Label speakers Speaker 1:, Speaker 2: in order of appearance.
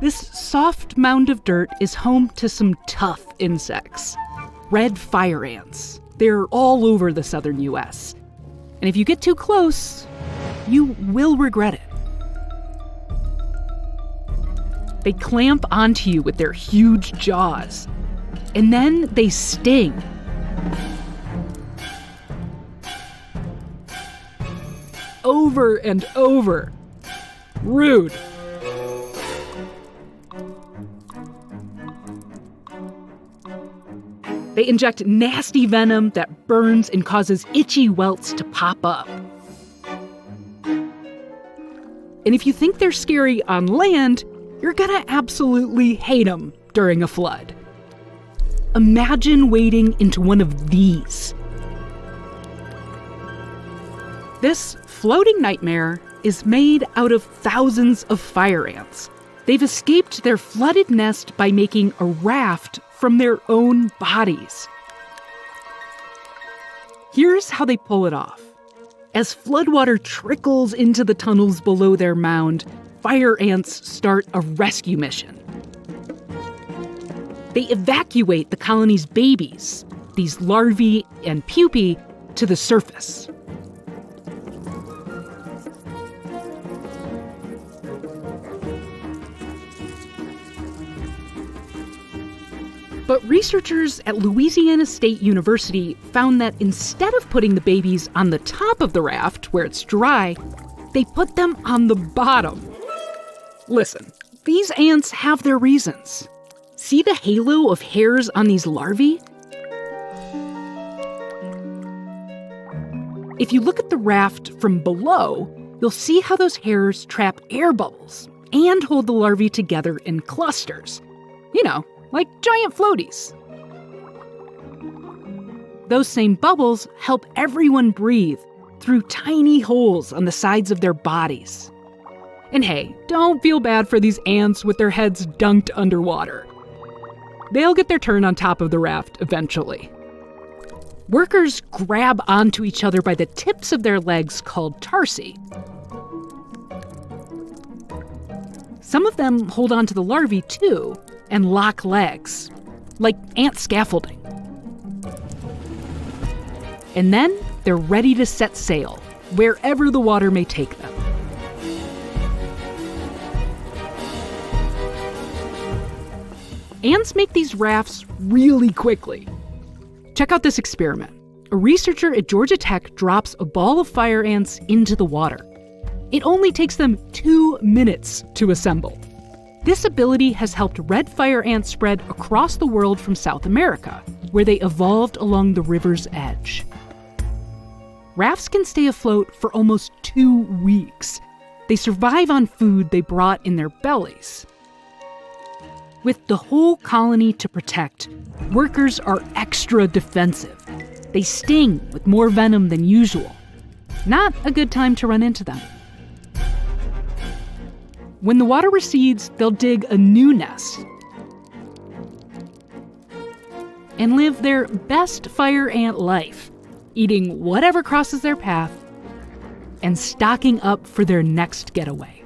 Speaker 1: This soft mound of dirt is home to some tough insects. Red fire ants. They're all over the southern U.S. And if you get too close, you will regret it. They clamp onto you with their huge jaws. And then they sting. Over and over. Rude. They inject nasty venom that burns and causes itchy welts to pop up. And if you think they're scary on land, you're gonna absolutely hate them during a flood. Imagine wading into one of these. This floating nightmare is made out of thousands of fire ants. They've escaped their flooded nest by making a raft from their own bodies. Here's how they pull it off. As floodwater trickles into the tunnels below their mound, fire ants start a rescue mission. They evacuate the colony's babies, these larvae and pupae, to the surface. But researchers at Louisiana State University found that instead of putting the babies on the top of the raft where it's dry, they put them on the bottom. Listen, these ants have their reasons. See the halo of hairs on these larvae? If you look at the raft from below, you'll see how those hairs trap air bubbles and hold the larvae together in clusters. You know, like giant floaties. Those same bubbles help everyone breathe through tiny holes on the sides of their bodies. And hey, don't feel bad for these ants with their heads dunked underwater. They'll get their turn on top of the raft eventually. Workers grab onto each other by the tips of their legs called tarsi. Some of them hold onto the larvae too, and lock legs, like ant scaffolding. And then they're ready to set sail, wherever the water may take them. Ants make these rafts really quickly. Check out this experiment. A researcher at Georgia Tech drops a ball of fire ants into the water. It only takes them 2 minutes to assemble. This ability has helped red fire ants spread across the world from South America, where they evolved along the river's edge. Rafts can stay afloat for almost 2 weeks. They survive on food they brought in their bellies. With the whole colony to protect, workers are extra defensive. They sting with more venom than usual. Not a good time to run into them. When the water recedes, they'll dig a new nest and live their best fire ant life, eating whatever crosses their path and stocking up for their next getaway.